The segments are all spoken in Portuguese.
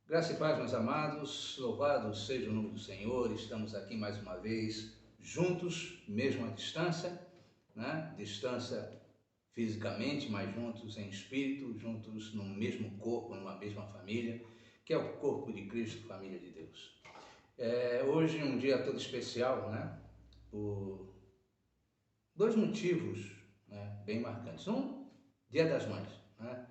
Graça e paz, meus amados, louvado seja o nome do Senhor. Estamos aqui mais uma vez, juntos, mesmo à distância, né? Distância fisicamente, mas juntos em espírito, juntos no mesmo corpo, numa mesma família, que é o corpo de Cristo, família de Deus. Hoje é um dia todo especial, né? Por dois motivos, né? Bem marcantes. Um, Dia das Mães, né?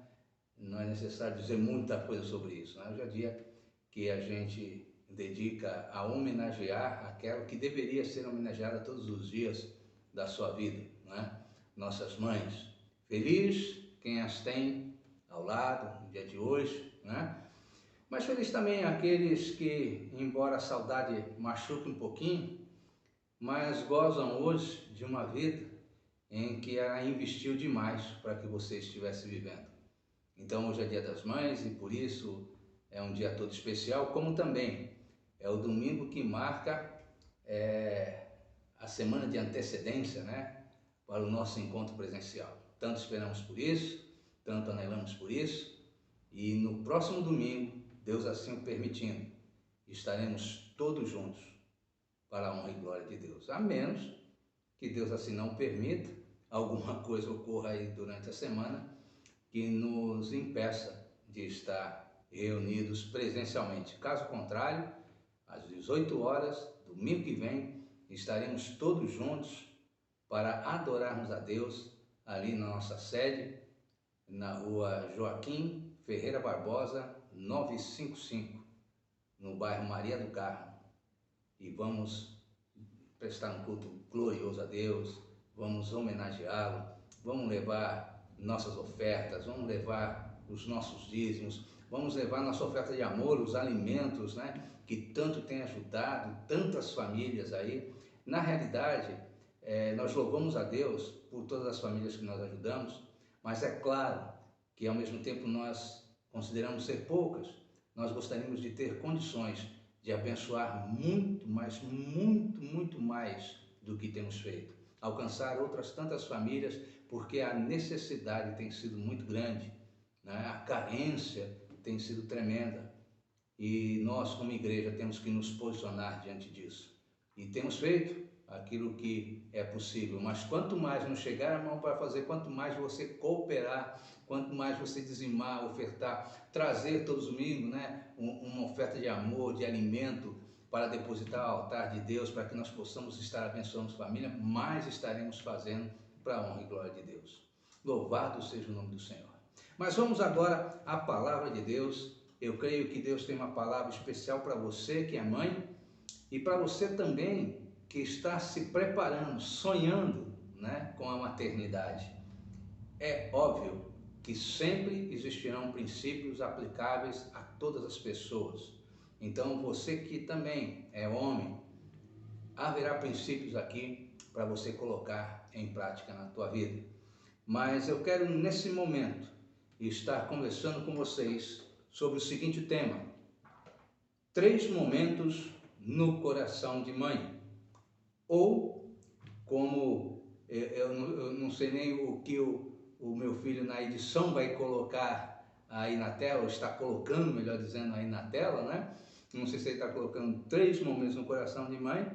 Não é necessário dizer muita coisa sobre isso, né? Hoje é dia que a gente dedica a homenagear aquela que deveria ser homenageada todos os dias da sua vida, né? Nossas mães. Feliz quem as tem ao lado no dia de hoje, né? Mas feliz também aqueles que, embora a saudade machuque um pouquinho, mas gozam hoje de uma vida em que ela investiu demais para que você estivesse vivendo. Então hoje é Dia das Mães e por isso é um dia todo especial, como também é o domingo que marca a semana de antecedência, né, para o nosso encontro presencial. Tanto esperamos por isso, tanto anelamos por isso, e no próximo domingo, Deus assim o permitindo, estaremos todos juntos para a honra e glória de Deus. A menos que Deus assim não permita, alguma coisa ocorra aí durante a semana que nos impeça de estar reunidos presencialmente. Caso contrário, às 18 horas, domingo que vem, estaremos todos juntos para adorarmos a Deus ali na nossa sede, na rua Joaquim Ferreira Barbosa, 955, no bairro Maria do Carmo. E vamos prestar um culto glorioso a Deus, vamos homenageá-lo, vamos levar nossas ofertas, vamos levar os nossos dízimos, vamos levar nossa oferta de amor, os alimentos, né, que tanto tem ajudado tantas famílias aí. Na realidade, nós louvamos a Deus por todas as famílias que nós ajudamos, mas é claro que ao mesmo tempo nós consideramos ser poucas, nós gostaríamos de ter condições de abençoar muito mais do que temos feito. Alcançar outras tantas famílias, porque a necessidade tem sido muito grande, né? A carência tem sido tremenda. E nós, como igreja, temos que nos posicionar diante disso. E temos feito aquilo que é possível, mas quanto mais nos chegar a mão para fazer, quanto mais você cooperar, quanto mais você dizimar, ofertar, trazer todos os domingos, né, uma oferta de amor, de alimento, para depositar ao altar de Deus, para que nós possamos estar abençoando a família, mais estaremos fazendo para a honra e glória de Deus. Louvado seja o nome do Senhor. Mas vamos agora à palavra de Deus. Eu creio que Deus tem uma palavra especial para você que é mãe e para você também que está se preparando, sonhando, né, com a maternidade. É óbvio que sempre existirão princípios aplicáveis a todas as pessoas. Então você que também é homem, haverá princípios aqui para você colocar em prática na tua vida. Mas eu quero nesse momento estar conversando com vocês sobre o seguinte tema: 3 momentos no coração de mãe. Ou, como eu não sei nem o que o meu filho na edição vai colocar aí na tela, ou está colocando, melhor dizendo, aí na tela, né? Não sei se ele está colocando 3 momentos no coração de mãe,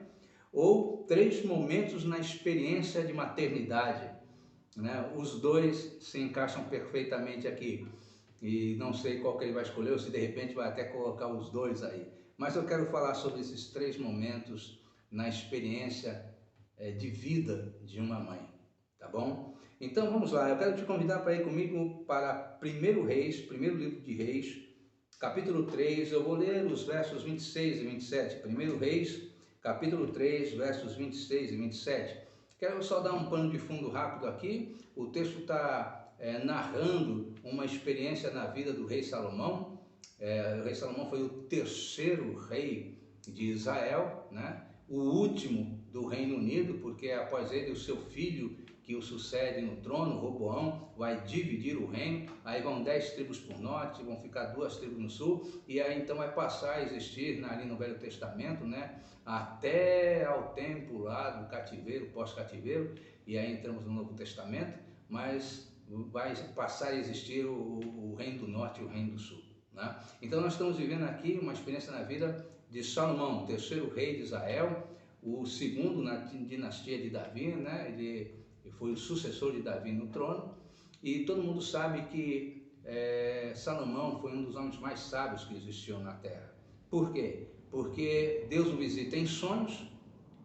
ou 3 momentos na experiência de maternidade, né? Os dois se encaixam perfeitamente aqui. E não sei qual que ele vai escolher, ou se de repente vai até colocar os dois aí. Mas eu quero falar sobre esses 3 momentos na experiência de vida de uma mãe, tá bom? Então vamos lá, eu quero te convidar para ir comigo para 1 Reis, primeiro livro de Reis, capítulo 3, eu vou ler os versos 26 e 27, 1 Reis, capítulo 3, versos 26 e 27. Quero só dar um pano de fundo rápido aqui. O texto está narrando uma experiência na vida do rei Salomão. O rei Salomão foi o 3º rei de Israel, né? O último do Reino Unido, porque após ele o seu filho que o sucede no trono, Roboão, vai dividir o reino. Aí vão 10 tribos por norte, vão ficar 2 tribos no sul, e aí então vai passar a existir ali no Velho Testamento, né, até ao tempo lá do cativeiro, pós-cativeiro, e aí entramos no Novo Testamento, mas vai passar a existir o reino do norte e o reino do sul. né? Então nós estamos vivendo aqui uma experiência na vida de Salomão, o terceiro rei de Israel, o segundo na dinastia de Davi, né? Ele foi o sucessor de Davi no trono, e todo mundo sabe que Salomão foi um dos homens mais sábios que existiu na terra. Por quê? Porque Deus o visita em sonhos,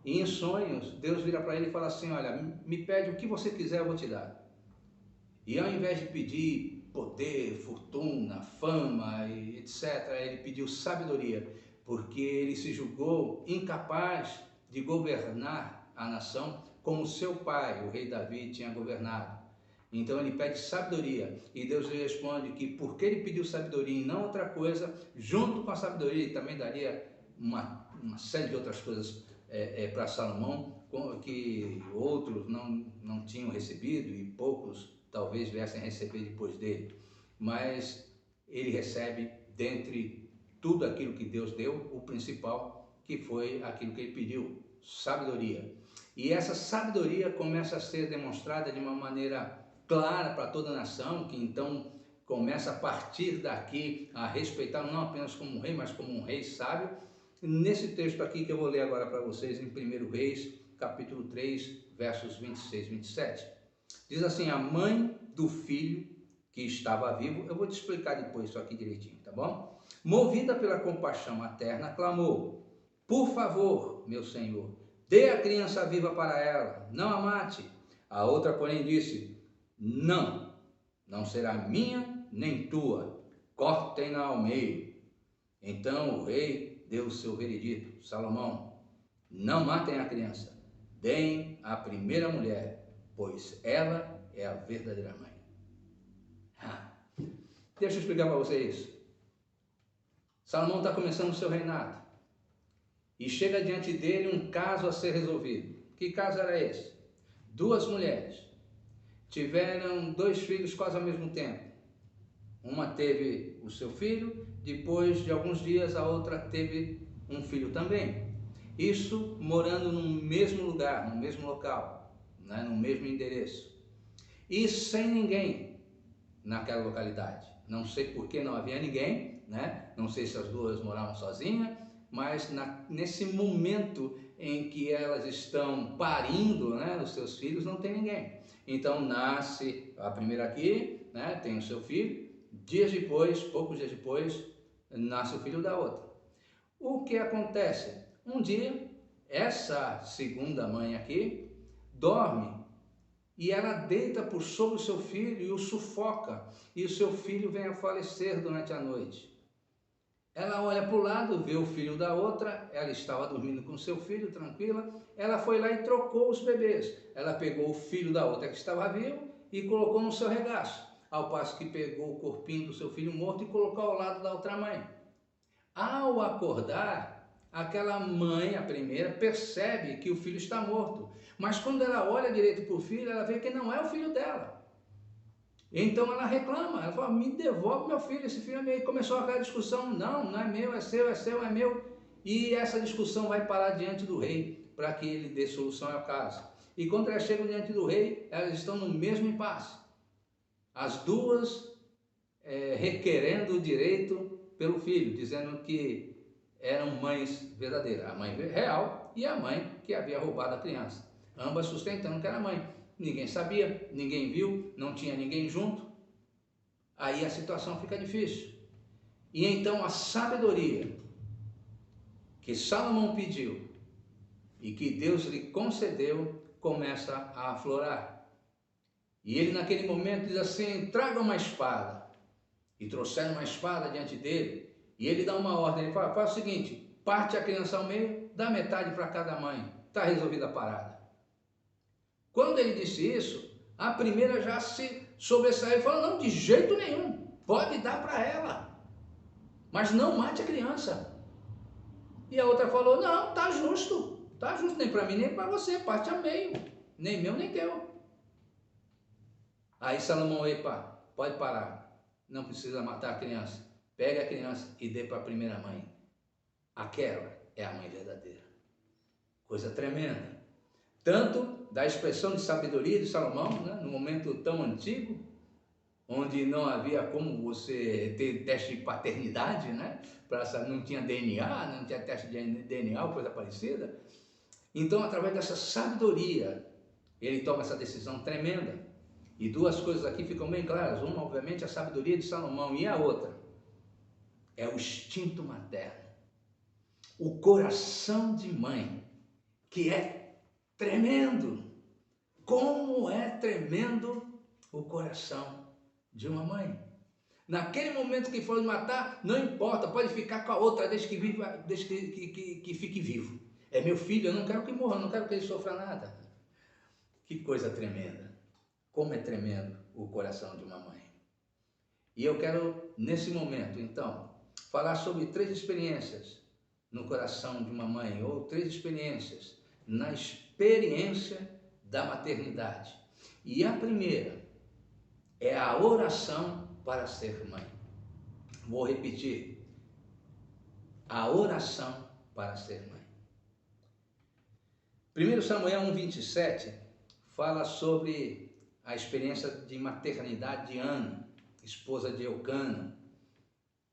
e em sonhos Deus vira para ele e fala assim: olha, me pede o que você quiser, eu vou te dar. E ao invés de pedir poder, fortuna, fama, etc., ele pediu sabedoria, porque ele se julgou incapaz de governar a nação como seu pai, o rei Davi, tinha governado. Então ele pede sabedoria, e Deus lhe responde que porque ele pediu sabedoria e não outra coisa, junto com a sabedoria ele também daria uma série de outras coisas para Salomão, que outros não tinham recebido, e poucos talvez viessem a receber depois dele. Mas ele recebe, dentre tudo aquilo que Deus deu, o principal, que foi aquilo que ele pediu: sabedoria. E essa sabedoria começa a ser demonstrada de uma maneira clara para toda a nação, que então começa a partir daqui a respeitá-lo não apenas como um rei, mas como um rei sábio. Nesse texto aqui que eu vou ler agora para vocês, em 1 Reis, capítulo 3, versos 26 e 27. Diz assim: a mãe do filho que estava vivo, eu vou te explicar depois isso aqui direitinho, tá bom? Movida pela compaixão materna, clamou: por favor, meu senhor, dê a criança viva para ela, não a mate. A outra, porém, disse: não será minha nem tua, cortem-na ao meio. Então o rei deu o seu veredito: Salomão, não matem a criança, deem a primeira mulher, pois ela é a verdadeira mãe. Deixa eu explicar para vocês isso. Salomão está começando o seu reinado, e chega diante dele um caso a ser resolvido. Que caso era esse? Duas mulheres tiveram 2 filhos quase ao mesmo tempo. Uma teve o seu filho, depois de alguns dias a outra teve um filho também. Isso morando no mesmo lugar, no mesmo local, né, no mesmo endereço. E sem ninguém naquela localidade. Não sei por que não havia ninguém, né? Não sei se as duas moravam sozinhas, mas nesse momento em que elas estão parindo, né, os seus filhos, não tem ninguém. Então nasce a primeira aqui, né, tem o seu filho, dias depois, poucos dias depois, nasce o filho da outra. O que acontece? Um dia, essa segunda mãe aqui dorme, e ela deita por sobre o seu filho e o sufoca, e o seu filho vem a falecer durante a noite. Ela olha para o lado, vê o filho da outra, ela estava dormindo com seu filho, tranquila, ela foi lá e trocou os bebês. Ela pegou o filho da outra que estava vivo e colocou no seu regaço, ao passo que pegou o corpinho do seu filho morto e colocou ao lado da outra mãe. Ao acordar, aquela mãe, a primeira, percebe que o filho está morto, mas quando ela olha direito para o filho, ela vê que não é o filho dela. Então ela reclama, ela fala: me devolve meu filho, esse filho é meu. E começou aquela discussão: não é meu, é seu, é meu. E essa discussão vai parar diante do rei, para que ele dê solução ao caso. E quando elas chegam diante do rei, elas estão no mesmo impasse. As duas requerendo o direito pelo filho, dizendo que eram mães verdadeiras, a mãe real e a mãe que havia roubado a criança. Ambas sustentando que era mãe. Ninguém sabia, ninguém viu, não tinha ninguém junto. Aí a situação fica difícil. E então a sabedoria que Salomão pediu e que Deus lhe concedeu começa a aflorar. E ele naquele momento diz assim: traga uma espada. E trouxeram uma espada diante dele. E ele dá uma ordem, ele fala: faz o seguinte, parte a criança ao meio, dá metade para cada mãe. Está resolvida a parada. Quando ele disse isso, a primeira já se sobressaiu e falou: não, de jeito nenhum, pode dar para ela, mas não mate a criança. E a outra falou: não, tá justo, nem para mim nem para você, parte a meio, nem meu nem teu. Aí Salomão: epa, pode parar, não precisa matar a criança, pega a criança e dê para a primeira mãe, aquela é a mãe verdadeira. Coisa tremenda. Tanto da expressão de sabedoria de Salomão, né, no momento tão antigo, onde não havia como você ter teste de paternidade, né? Não tinha DNA, não tinha teste de DNA ou coisa parecida. Então, através dessa sabedoria, ele toma essa decisão tremenda. E duas coisas aqui ficam bem claras. Uma, obviamente, a sabedoria de Salomão, e a outra é o instinto materno, o coração de mãe, que é tremendo. Como é tremendo o coração de uma mãe. Naquele momento que for matar, não importa, pode ficar com a outra desde que fique vivo. É meu filho, eu não quero que morra, eu não quero que ele sofra nada. Que coisa tremenda. Como é tremendo o coração de uma mãe. E eu quero, nesse momento, então, falar sobre 3 experiências no coração de uma mãe, ou 3 experiências na experiência da maternidade. E a primeira é a oração para ser mãe. Vou repetir. A oração para ser mãe. 1 Samuel 1,27 fala sobre a experiência de maternidade de Ana, esposa de Eucana,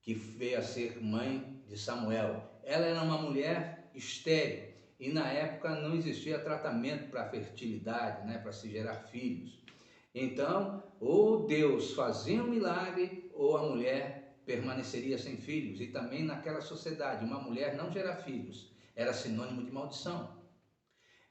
que veio a ser mãe de Samuel. Ela era uma mulher estéril e na época não existia tratamento para a fertilidade, né, para se gerar filhos. Então, ou Deus fazia um milagre ou a mulher permaneceria sem filhos. E também naquela sociedade, uma mulher não gerar filhos era sinônimo de maldição.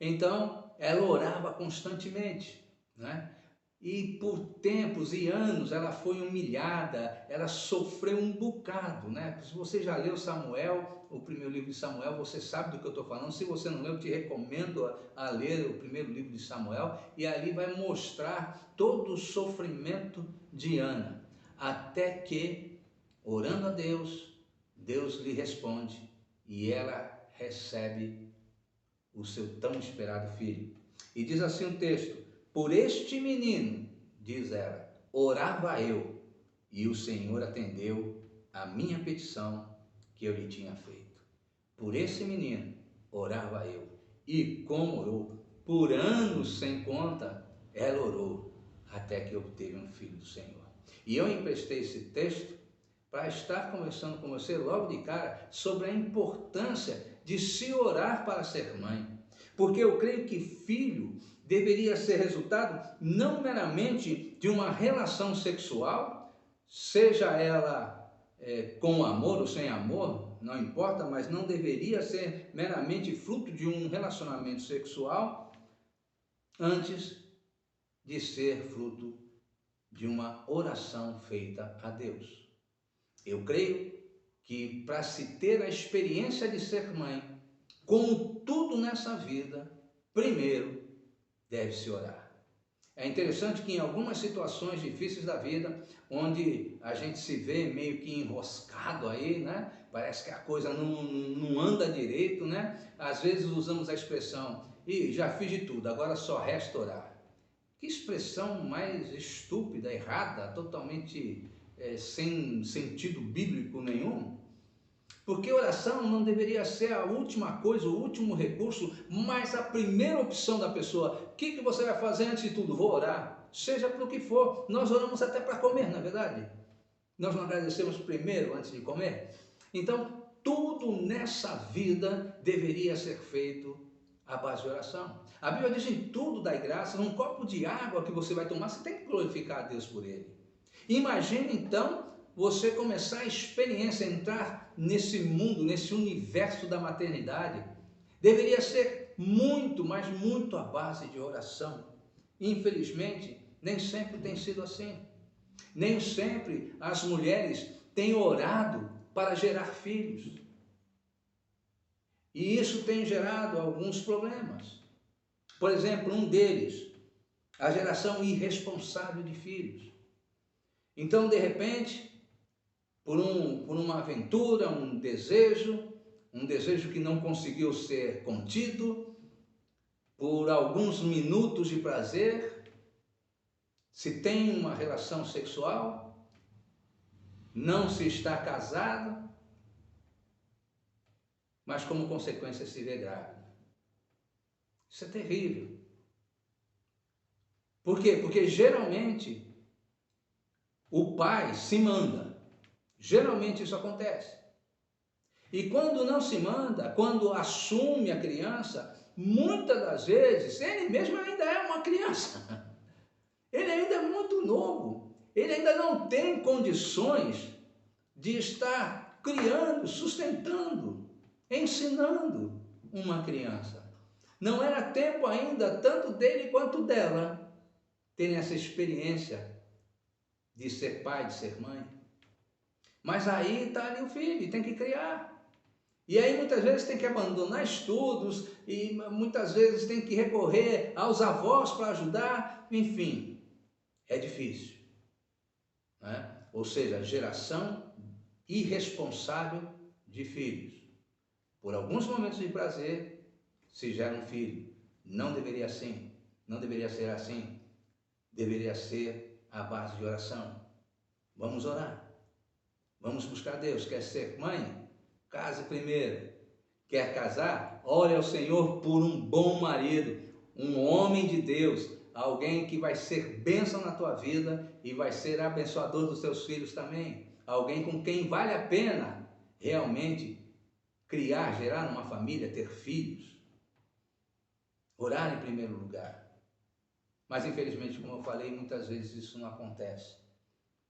Então, ela orava constantemente, né? E por tempos e anos ela foi humilhada, ela sofreu um bocado, né? Se você já leu Samuel, o primeiro livro de Samuel, você sabe do que eu estou falando. Se você não leu, eu te recomendo a ler o primeiro livro de Samuel, e ali vai mostrar todo o sofrimento de Ana, até que, orando a Deus, Deus lhe responde e ela recebe o seu tão esperado filho. E diz assim o texto: por este menino, diz ela, orava eu, e o Senhor atendeu a minha petição que eu lhe tinha feito. Por esse menino, orava eu. E como orou, por anos sem conta, ela orou, até que obteve um filho do Senhor. E eu emprestei esse texto para estar conversando com você logo de cara sobre a importância de se orar para ser mãe. Porque eu creio que filho deveria ser resultado não meramente de uma relação sexual, seja ela com amor ou sem amor, não importa, mas não deveria ser meramente fruto de um relacionamento sexual, antes de ser fruto de uma oração feita a Deus. Eu creio que para se ter a experiência de ser mãe, como tudo nessa vida, primeiro deve-se orar. É interessante que em algumas situações difíceis da vida, onde a gente se vê meio que enroscado aí, né? Parece que a coisa não anda direito, né? Às vezes usamos a expressão, já fiz de tudo, agora só resta orar. Que expressão mais estúpida, errada, totalmente sem sentido bíblico nenhum. Porque oração não deveria ser a última coisa, o último recurso, mas a primeira opção da pessoa. O que você vai fazer antes de tudo? Vou orar, seja para o que for. Nós oramos até para comer, não é verdade? Nós não agradecemos primeiro antes de comer? Então, tudo nessa vida deveria ser feito à base de oração. A Bíblia diz: em tudo dai graças. Um copo de água que você vai tomar, você tem que glorificar a Deus por ele. Imagine então você começar a experiência, entrar nesse mundo, nesse universo da maternidade. Deveria ser muito, mas muito à base de oração. Infelizmente, nem sempre tem sido assim. Nem sempre as mulheres têm orado para gerar filhos. E isso tem gerado alguns problemas. Por exemplo, um deles, a geração irresponsável de filhos. Então, de repente, por uma aventura, um desejo que não conseguiu ser contido, por alguns minutos de prazer, se tem uma relação sexual, não se está casado, mas como consequência se vê grávida. Isso é terrível. Por quê? Porque geralmente o pai se manda. Geralmente isso acontece. E quando não se manda, quando assume a criança, muitas das vezes, ele mesmo ainda é uma criança. Ele ainda é muito novo. Ele ainda não tem condições de estar criando, sustentando, ensinando uma criança. Não era tempo ainda, tanto dele quanto dela, terem essa experiência de ser pai, de ser mãe. Mas aí está ali o filho, tem que criar. E aí muitas vezes tem que abandonar estudos, e muitas vezes tem que recorrer aos avós para ajudar, enfim, é difícil, né? Ou seja, geração irresponsável de filhos. Por alguns momentos de prazer se gera um filho. Não deveria ser assim. Deveria ser a base de oração. Vamos orar. Vamos buscar Deus. Quer ser mãe? Case primeiro. Quer casar? Ore ao Senhor por um bom marido, um homem de Deus, alguém que vai ser bênção na tua vida e vai ser abençoador dos teus filhos também. Alguém com quem vale a pena realmente criar, gerar uma família, ter filhos. Orar em primeiro lugar. Mas infelizmente, como eu falei, muitas vezes isso não acontece.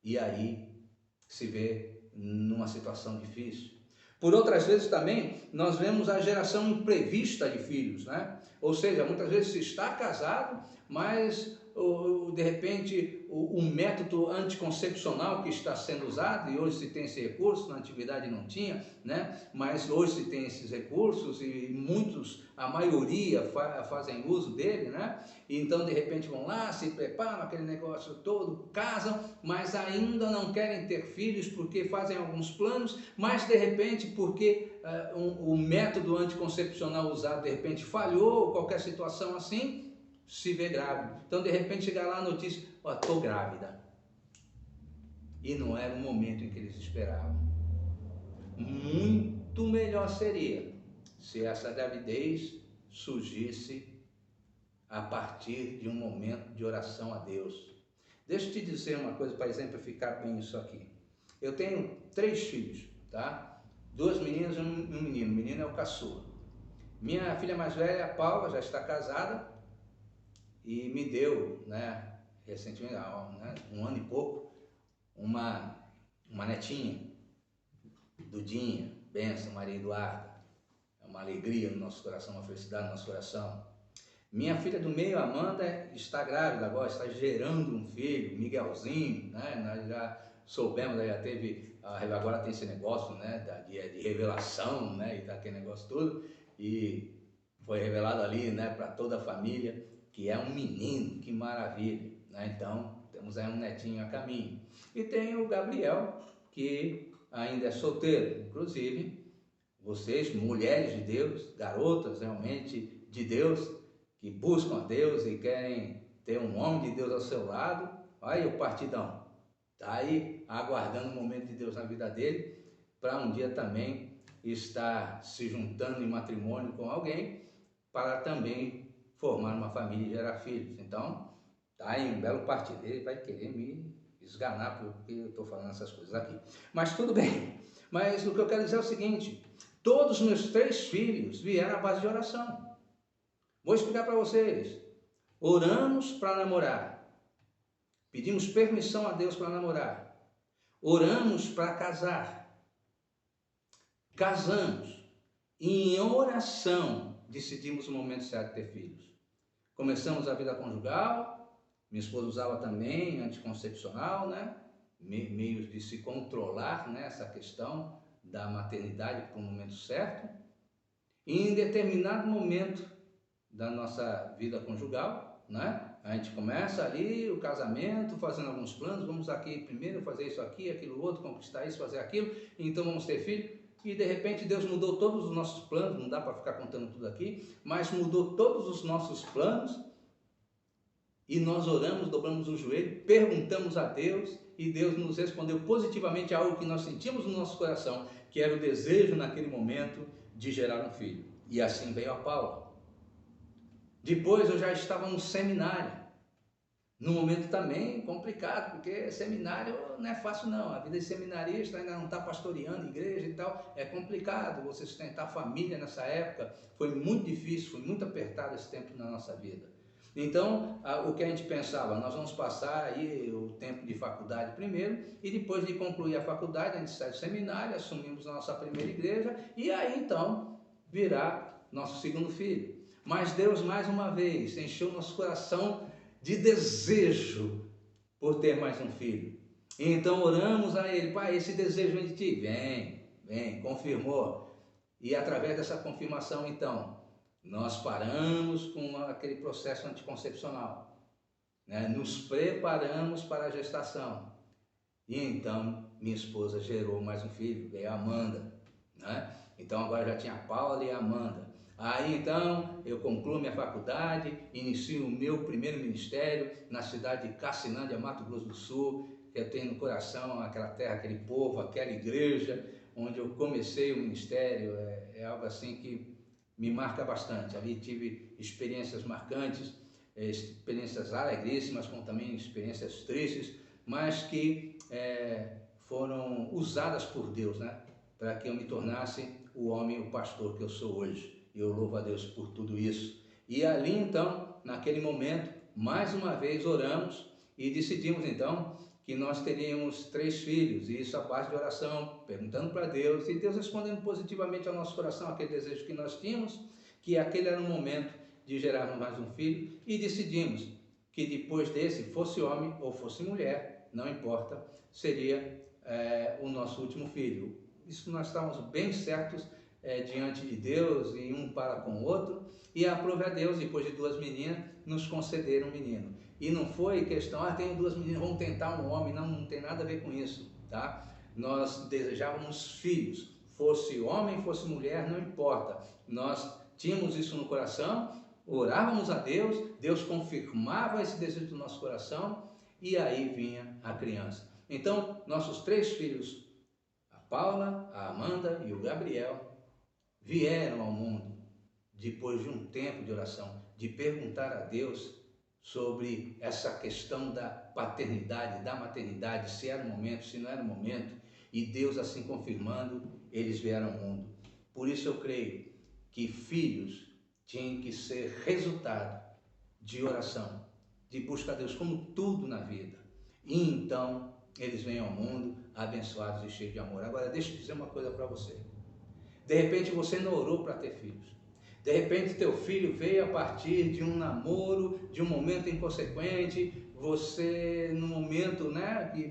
E aí se vê numa situação difícil. Por outras vezes também, nós vemos a geração imprevista de filhos, né? Ou seja, muitas vezes se está casado, mas de repente o método anticoncepcional que está sendo usado, e hoje se tem esse recurso, na antiguidade não tinha, né? Mas hoje se tem esses recursos e muitos, a maioria fazem uso dele, né? E então de repente vão lá, se preparam, aquele negócio todo, casam, mas ainda não querem ter filhos porque fazem alguns planos, mas de repente porque o método anticoncepcional usado de repente falhou, ou qualquer situação assim, se vê grávida. Então de repente chega lá a notícia, ó, estou grávida. E não era o momento em que eles esperavam. Muito melhor seria se essa gravidez surgisse a partir de um momento de oração a Deus. Deixa eu te dizer uma coisa para exemplificar bem isso aqui. Eu tenho 3 filhos, tá? 2 meninas e um menino. O menino é o caçula. Minha filha mais velha, a Paula, já está casada e me deu, né, recentemente, um ano e pouco, uma netinha, Dudinha, benção, Maria Eduarda. É uma alegria no nosso coração, uma felicidade no nosso coração. Minha filha do meio, Amanda, está grávida agora, está gerando um filho, Miguelzinho, né? Nós já soubemos, já teve, agora tem esse negócio, né, de revelação, né, e daquele negócio todo, e foi revelado ali, né, para toda a família, que é um menino, que maravilha, né? Então, temos aí um netinho a caminho. E tem o Gabriel, que ainda é solteiro, inclusive, vocês, mulheres de Deus, garotas realmente de Deus, que buscam a Deus e querem ter um homem de Deus ao seu lado, olha aí o partidão, está aí aguardando o momento de Deus na vida dele, para um dia também estar se juntando em matrimônio com alguém, para também formar uma família e gerar filhos. Então, está aí um belo partido. Ele vai querer me esganar porque eu estou falando essas coisas aqui. Mas tudo bem. Mas o que eu quero dizer é o seguinte, todos os meus 3 filhos vieram à base de oração. Vou explicar para vocês. Oramos para namorar. Pedimos permissão a Deus para namorar. Oramos para casar. Casamos. E em oração decidimos o momento certo de ter filhos. Começamos a vida conjugal. Minha esposa usava também anticoncepcional, né? Meios de se controlar, né, essa questão da maternidade para o momento certo. E em determinado momento da nossa vida conjugal, né? A gente começa ali o casamento, fazendo alguns planos, vamos aqui primeiro fazer isso aqui, aquilo outro, conquistar isso, fazer aquilo, então vamos ter filho, e de repente Deus mudou todos os nossos planos, não dá para ficar contando tudo aqui, mas mudou todos os nossos planos, e nós oramos, dobramos o joelho, perguntamos a Deus, e Deus nos respondeu positivamente a algo que nós sentimos no nosso coração, que era o desejo naquele momento de gerar um filho. E assim veio a Paula. Depois eu já estava no seminário, No momento também complicado, porque seminário não é fácil não, a vida de seminarista ainda não está pastoreando igreja e tal, é complicado você sustentar família nessa época, foi muito difícil, foi muito apertado esse tempo na nossa vida. Então, o que a gente pensava, nós vamos passar aí o tempo de faculdade primeiro, e depois de concluir a faculdade, a gente sai do seminário, assumimos a nossa primeira igreja, e aí então virá nosso segundo filho. Mas Deus mais uma vez encheu nosso coração de desejo por ter mais um filho. E então oramos a Ele: Pai, esse desejo vem de Ti. Vem, confirmou. E através dessa confirmação, então, nós paramos com aquele processo anticoncepcional, né? Nos preparamos para a gestação. E então, minha esposa gerou mais um filho, veio a Amanda, né? Então agora já tinha a Paula e a Amanda. Aí então eu concluo minha faculdade, inicio o meu primeiro ministério na cidade de Cassinândia, Mato Grosso do Sul. Eu tenho no coração aquela terra, aquele povo, aquela igreja onde eu comecei o ministério. É algo assim que me marca bastante. Ali tive experiências marcantes, experiências alegríssimas, como também experiências tristes, mas que foram usadas por Deus, né, para que eu me tornasse o homem, o pastor que eu sou hoje. E eu louvo a Deus por tudo isso. E ali então, naquele momento, mais uma vez oramos e decidimos então que nós teríamos 3 filhos, e isso à base de oração, perguntando para Deus, e Deus respondendo positivamente ao nosso coração aquele desejo que nós tínhamos, que aquele era o momento de gerarmos mais um filho, e decidimos que depois desse, fosse homem ou fosse mulher, não importa, seria o nosso último filho. Isso nós estávamos bem certos diante de Deus, e um para com o outro, e aprove a Deus, depois de 2 meninas, nos conceder um menino. E não foi questão, tenho 2 meninas, vamos tentar um homem, não tem nada a ver com isso, tá? Nós desejávamos filhos, fosse homem, fosse mulher, não importa. Nós tínhamos isso no coração, orávamos a Deus, Deus confirmava esse desejo do nosso coração, e aí vinha a criança. Então, nossos 3 filhos, a Paula, a Amanda e o Gabriel, vieram ao mundo depois de um tempo de oração, de perguntar a Deus sobre essa questão da paternidade, da maternidade, se era o momento, se não era o momento, e Deus assim confirmando, eles vieram ao mundo. Por isso eu creio que filhos tinham que ser resultado de oração, de busca a Deus, como tudo na vida. E então eles vêm ao mundo abençoados e cheios de amor. Agora deixa eu dizer uma coisa para você. De repente você não orou para ter filhos. De repente teu filho veio a partir de um namoro, de um momento inconsequente, você no momento, né, que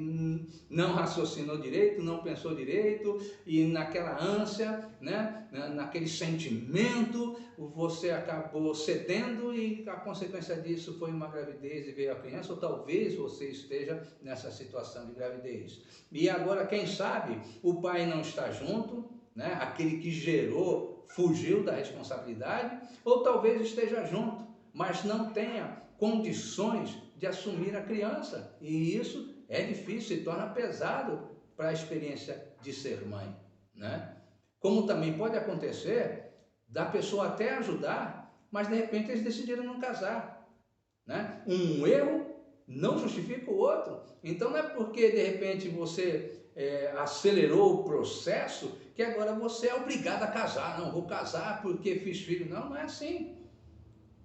não raciocinou direito, não pensou direito, e naquela ânsia, né, naquele sentimento, você acabou cedendo, e a consequência disso foi uma gravidez e veio a criança, ou talvez você esteja nessa situação de gravidez. E agora, quem sabe, o pai não está junto, né? Aquele que gerou fugiu da responsabilidade, ou talvez esteja junto, mas não tenha condições de assumir a criança, e isso é difícil, se torna pesado para a experiência de ser mãe, né? Como também pode acontecer da pessoa até ajudar, mas de repente eles decidiram não casar, né? Um erro não justifica o outro. Então não é porque de repente você acelerou o processo que agora você é obrigado a casar. Não, vou casar porque fiz filho. Não, não é assim.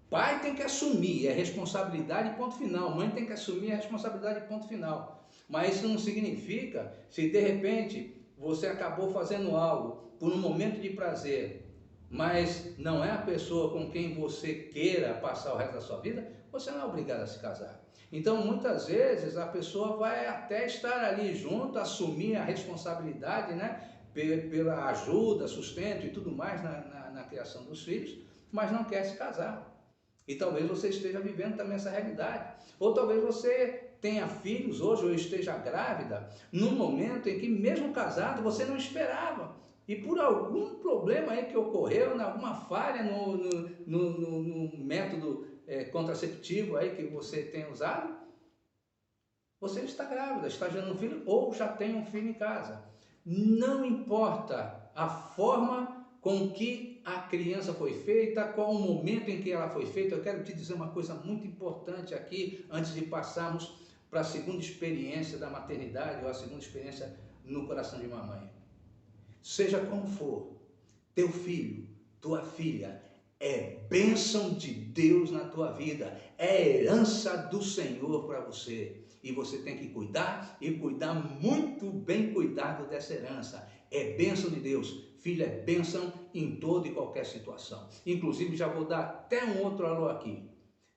Pai tem que assumir, é responsabilidade, ponto final. Mãe tem que assumir a responsabilidade, ponto final. Mas isso não significa, se de repente você acabou fazendo algo por um momento de prazer, mas não é a pessoa com quem você queira passar o resto da sua vida, você não é obrigado a se casar. Então, muitas vezes, a pessoa vai até estar ali junto, assumir a responsabilidade, né, pela ajuda, sustento e tudo mais na criação dos filhos, mas não quer se casar. E talvez você esteja vivendo também essa realidade. Ou talvez você tenha filhos hoje, ou esteja grávida, num momento em que, mesmo casado, você não esperava. E por algum problema aí que ocorreu, alguma falha no método contraceptivo aí que você tem usado, você está grávida, está gerando um filho ou já tem um filho em casa. Não importa a forma com que a criança foi feita, qual o momento em que ela foi feita. Eu quero te dizer uma coisa muito importante aqui, antes de passarmos para a segunda experiência da maternidade, ou a segunda experiência no coração de uma mãe. Seja como for, teu filho, tua filha, é bênção de Deus na tua vida, é herança do Senhor para você. E você tem que cuidar, e cuidar muito bem cuidado dessa herança. É bênção de Deus. Filho é bênção em toda e qualquer situação. Inclusive, já vou dar até um outro alô aqui.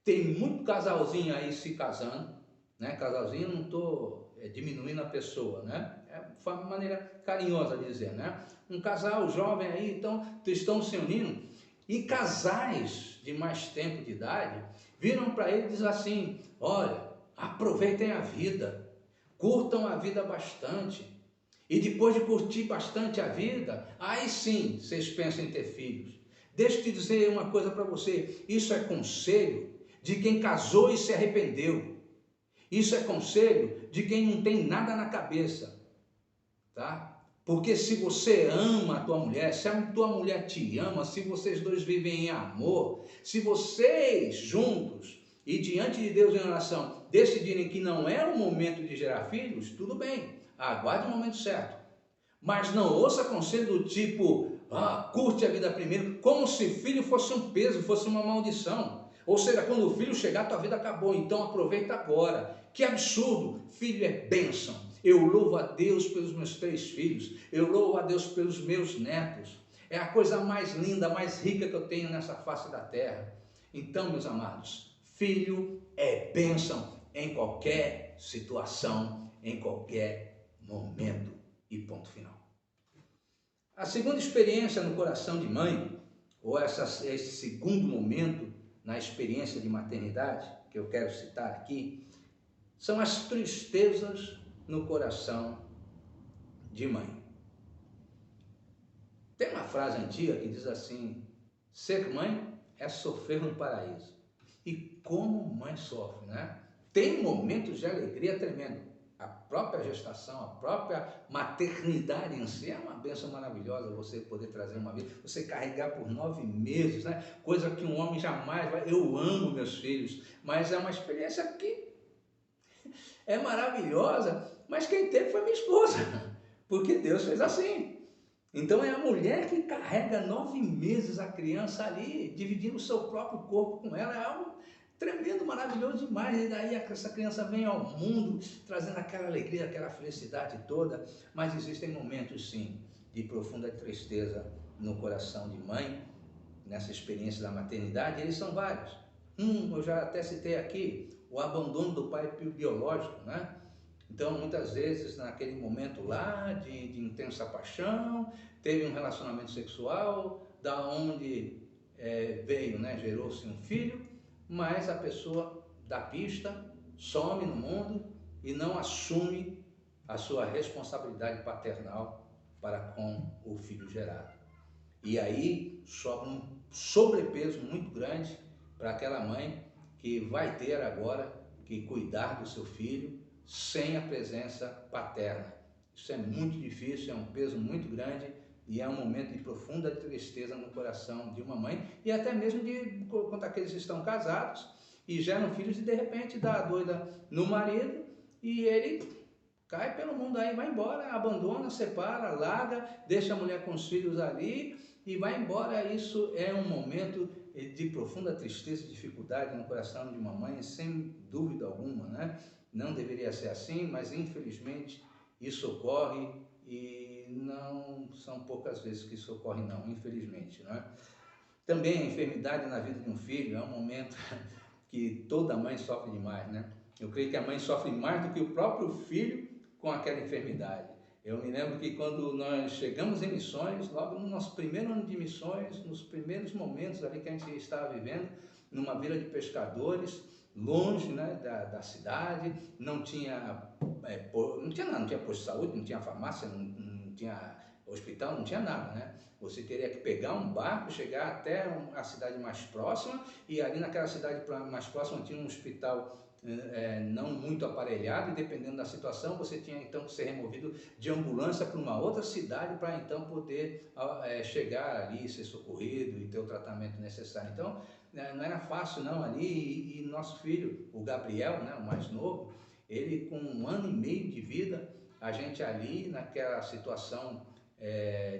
Tem muito casalzinho aí se casando, né? Casalzinho, não estou diminuindo a pessoa, né? É uma maneira carinhosa de dizer, né? Um casal jovem aí, então, estão se unindo, e casais de mais tempo de idade viram para ele e dizem assim: olha, aproveitem a vida, curtam a vida bastante, e depois de curtir bastante a vida, aí sim vocês pensam em ter filhos. Deixa eu te dizer uma coisa para você, isso é conselho de quem casou e se arrependeu. Isso é conselho de quem não tem nada na cabeça, tá? Porque se você ama a tua mulher, se a tua mulher te ama, se vocês dois vivem em amor, se vocês juntos e diante de Deus em oração decidirem que não é o momento de gerar filhos, tudo bem, aguarde o momento certo. Mas não ouça conselho do tipo, curte a vida primeiro, como se filho fosse um peso, fosse uma maldição. Ou seja, quando o filho chegar, tua vida acabou, então aproveita agora. Que absurdo! Filho é bênção. Eu louvo a Deus pelos meus 3 filhos, eu louvo a Deus pelos meus netos. É a coisa mais linda, mais rica que eu tenho nessa face da terra. Então, meus amados, filho é bênção em qualquer situação, em qualquer momento. E ponto final. A segunda experiência no coração de mãe, ou esse segundo momento na experiência de maternidade, que eu quero citar aqui, são as tristezas no coração de mãe. Tem uma frase antiga que diz assim: ser mãe é sofrer no paraíso. E como mãe sofre, né? Tem momentos de alegria tremendo. A própria gestação, a própria maternidade em si é uma bênção maravilhosa, você poder trazer uma vida, você carregar por 9 meses, né? Coisa que um homem jamais vai. Eu amo meus filhos, mas é uma experiência que é maravilhosa, mas quem teve foi minha esposa, porque Deus fez assim. Então é a mulher que carrega 9 meses a criança ali, dividindo o seu próprio corpo com ela, é algo tremendo, maravilhoso demais. E daí essa criança vem ao mundo, trazendo aquela alegria, aquela felicidade toda. Mas existem momentos, sim, de profunda tristeza no coração de mãe, nessa experiência da maternidade. Eles são vários. Eu já até citei aqui, o abandono do pai biológico, né? Então, muitas vezes, naquele momento lá de intensa paixão, teve um relacionamento sexual, da onde veio, né, gerou-se um filho, mas a pessoa dá pista, some no mundo e não assume a sua responsabilidade paternal para com o filho gerado. E aí sobra um sobrepeso muito grande para aquela mãe que vai ter agora que cuidar do seu filho sem a presença paterna. Isso é muito difícil, é um peso muito grande e é um momento de profunda tristeza no coração de uma mãe e até mesmo quando aqueles estão casados e geram filhos e de repente dá a doida no marido e ele cai pelo mundo aí, vai embora, abandona, separa, larga, deixa a mulher com os filhos ali e vai embora. Isso é um momento de profunda tristeza e dificuldade no coração de uma mãe, sem dúvida alguma, né? Não deveria ser assim, mas infelizmente isso ocorre e não são poucas vezes que isso ocorre não, infelizmente, né? Também a enfermidade na vida de um filho é um momento que toda mãe sofre demais, né? Eu creio que a mãe sofre mais do que o próprio filho com aquela enfermidade. Eu me lembro que quando nós chegamos em missões, logo no nosso primeiro ano de missões, nos primeiros momentos ali que a gente estava vivendo, numa vila de pescadores, longe, né, da cidade, não tinha nada, não tinha posto de saúde, não tinha farmácia, não tinha hospital, não tinha nada, né? Você teria que pegar um barco, chegar até a cidade mais próxima, e ali naquela cidade mais próxima tinha um hospital não muito aparelhado, e dependendo da situação, você tinha então que ser removido de ambulância para uma outra cidade para então poder chegar ali, ser socorrido e ter o tratamento necessário. Então, não era fácil não ali, e nosso filho, o Gabriel, né, o mais novo, ele com 1 ano e meio de vida, a gente ali naquela situação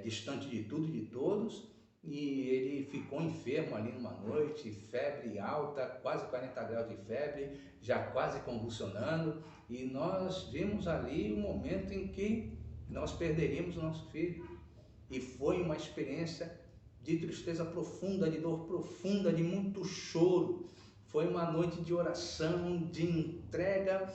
distante de tudo e de todos, e ele ficou enfermo ali numa noite, febre alta, quase 40 graus de febre, já quase convulsionando, e nós vimos ali o momento em que nós perderíamos o nosso filho. E foi uma experiência de tristeza profunda, de dor profunda, de muito choro. Foi uma noite de oração, de entrega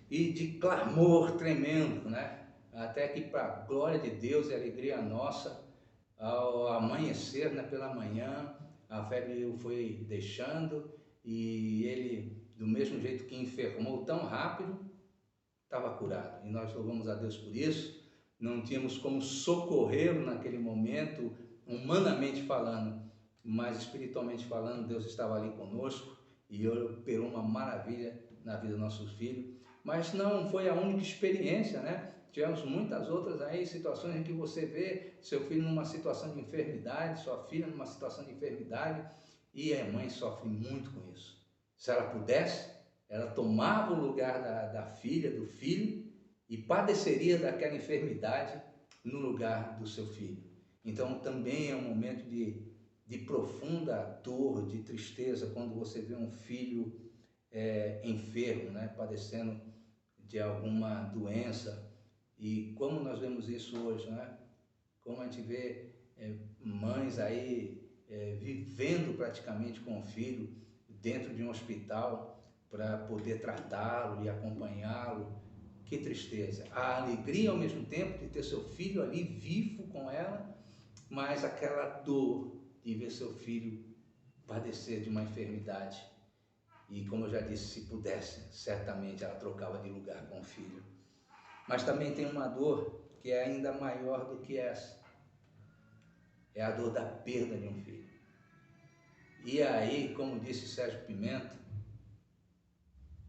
e de clamor tremendo, né? Até que, para a glória de Deus e alegria nossa, ao amanhecer, né, pela manhã, a febre o foi deixando, e ele, do mesmo jeito que enfermou tão rápido, estava curado. E nós louvamos a Deus por isso. Não tínhamos como socorrê-lo naquele momento, humanamente falando, mas espiritualmente falando, Deus estava ali conosco e operou uma maravilha na vida do nosso filho. Mas não foi a única experiência, né? Tivemos muitas outras aí, situações em que você vê seu filho numa situação de enfermidade, sua filha numa situação de enfermidade, e a mãe sofre muito com isso. Se ela pudesse, ela tomava o lugar da filha, do filho, e padeceria daquela enfermidade no lugar do seu filho. Então também é um momento de profunda dor, de tristeza, quando você vê um filho enfermo, né, padecendo de alguma doença. E como nós vemos isso hoje, né? Como a gente vê mães aí vivendo praticamente com o filho dentro de um hospital para poder tratá-lo e acompanhá-lo. Que tristeza! A alegria ao mesmo tempo de ter seu filho ali vivo com ela, mas aquela dor de ver seu filho padecer de uma enfermidade. E como eu já disse, se pudesse, certamente ela trocava de lugar com o filho. Mas também tem uma dor que é ainda maior do que essa. É a dor da perda de um filho. E aí, como disse Sérgio Pimenta,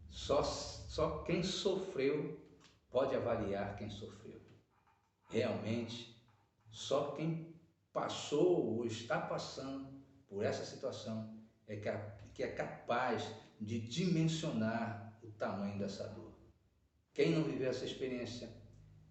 só quem sofreu pode avaliar quem sofreu. Realmente, só quem passou ou está passando por essa situação que é capaz de dimensionar o tamanho dessa dor. Quem não viveu essa experiência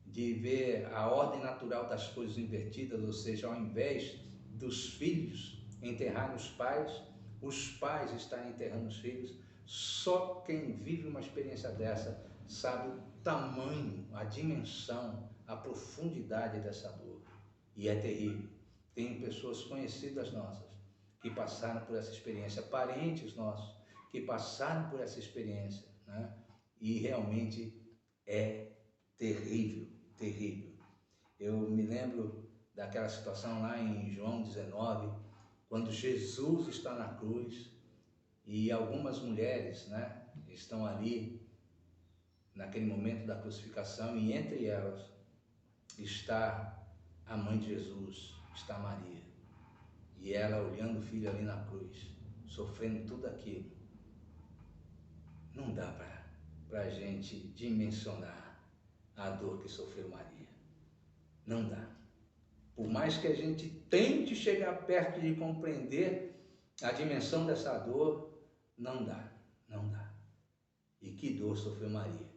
de ver a ordem natural das coisas invertidas, ou seja, ao invés dos filhos enterrarem os pais estarem enterrando os filhos, só quem vive uma experiência dessa sabe o tamanho, a dimensão, a profundidade dessa dor. E é terrível. Tem pessoas conhecidas nossas que passaram por essa experiência, parentes nossos que passaram por essa experiência, né? E realmente é terrível, terrível. Eu me lembro daquela situação lá em João 19, quando Jesus está na cruz e algumas mulheres, né, estão ali naquele momento da crucificação, e entre elas está a mãe de Jesus, está Maria, e ela olhando o filho ali na cruz, sofrendo tudo aquilo. Não dá para a gente dimensionar a dor que sofreu Maria. Não dá. Por mais que a gente tente chegar perto de compreender a dimensão dessa dor, não dá, não dá. E que dor sofreu Maria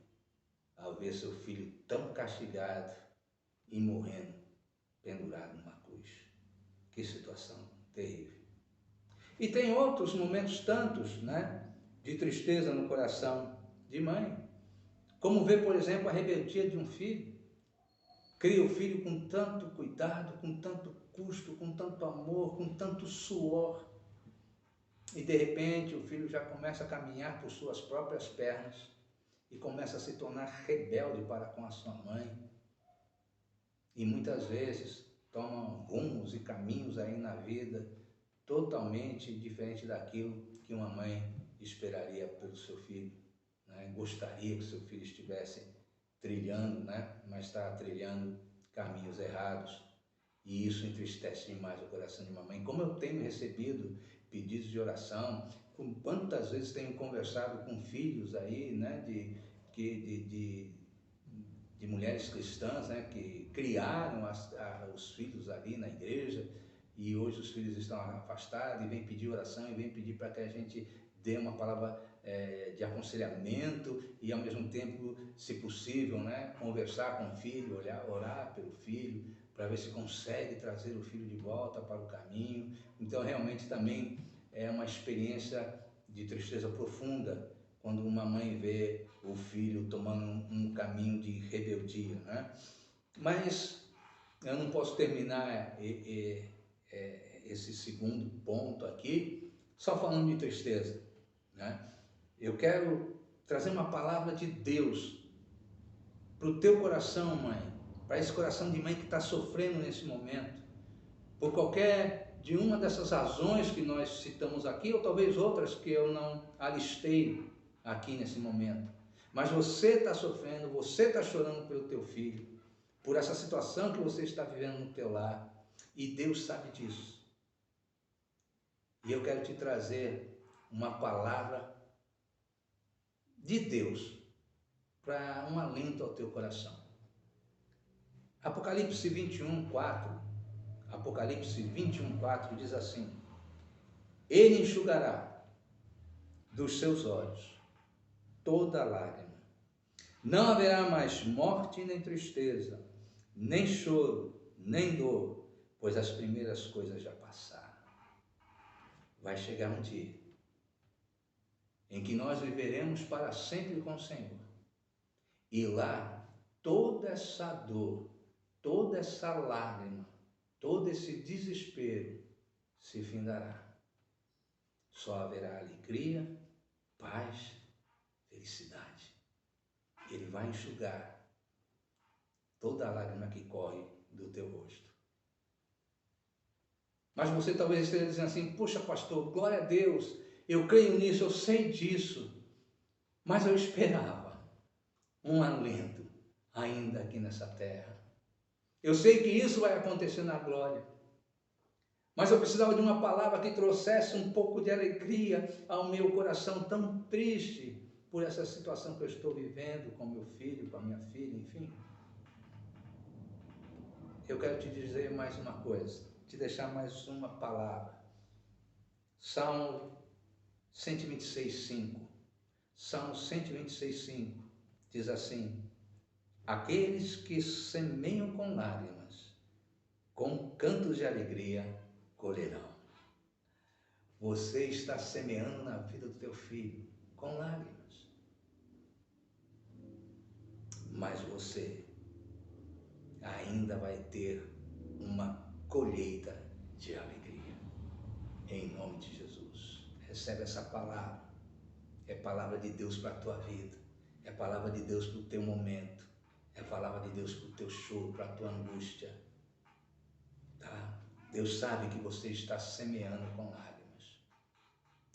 ao ver seu filho tão castigado e morrendo, pendurado numa cruz. Que situação terrível. E tem outros momentos tantos, né, de tristeza no coração de mãe, como ver, por exemplo, a rebeldia de um filho. Cria o filho com tanto cuidado, com tanto custo, com tanto amor, com tanto suor, e de repente o filho já começa a caminhar por suas próprias pernas e começa a se tornar rebelde para com a sua mãe, e muitas vezes tomam rumos e caminhos aí na vida totalmente diferente daquilo que uma mãe esperaria pelo seu filho, né? Gostaria que seu filho estivesse trilhando, né? Mas está trilhando caminhos errados, e isso entristece demais o coração de uma mãe. Como eu tenho recebido pedidos de oração, quantas vezes tenho conversado com filhos aí, né, de mulheres cristãs, né, que criaram os filhos ali na igreja, e hoje os filhos estão afastados e vêm pedir oração, e vêm pedir para que a gente dê uma palavra de aconselhamento e, ao mesmo tempo, se possível, né, conversar com o filho, orar pelo filho, para ver se consegue trazer o filho de volta para o caminho. Então, realmente, também é uma experiência de tristeza profunda quando uma mãe vê o filho tomando um caminho de rebeldia, né? Mas eu não posso terminar esse segundo ponto aqui só falando de tristeza, né? Eu quero trazer uma palavra de Deus para o teu coração, mãe, para esse coração de mãe que está sofrendo nesse momento, por qualquer de uma dessas razões que nós citamos aqui, ou talvez outras que eu não alistei aqui nesse momento. Mas você está sofrendo, você está chorando pelo teu filho, por essa situação que você está vivendo no teu lar, e Deus sabe disso. E eu quero te trazer uma palavra de Deus para um alento ao teu coração. Apocalipse 21:4. Apocalipse 21:4 diz assim: Ele enxugará dos seus olhos toda lágrima. Não haverá mais morte nem tristeza, nem choro, nem dor, pois as primeiras coisas já passaram. Vai chegar um dia em que nós viveremos para sempre com o Senhor. E lá, toda essa dor, toda essa lágrima, todo esse desespero se findará. Só haverá alegria, paz, felicidade. Ele vai enxugar toda a lágrima que corre do teu rosto. Mas você talvez esteja dizendo assim: puxa, pastor, glória a Deus, eu creio nisso, eu sei disso, mas eu esperava um alento ainda aqui nessa terra. Eu sei que isso vai acontecer na glória, mas eu precisava de uma palavra que trouxesse um pouco de alegria ao meu coração tão triste por essa situação que eu estou vivendo com meu filho, com a minha filha, enfim. Eu quero te dizer mais uma coisa, te deixar mais uma palavra. Salmo 126:5. Salmo 126:5 diz assim: aqueles que semeiam com lágrimas, com cantos de alegria colherão. Você está semeando na vida do teu filho com lágrimas, mas você ainda vai ter uma colheita de alegria, em nome de Jesus. Recebe essa palavra, é palavra de Deus para a tua vida, é palavra de Deus para o teu momento, é palavra de Deus para o teu choro, para a tua angústia, tá? Deus sabe que você está semeando com lágrimas,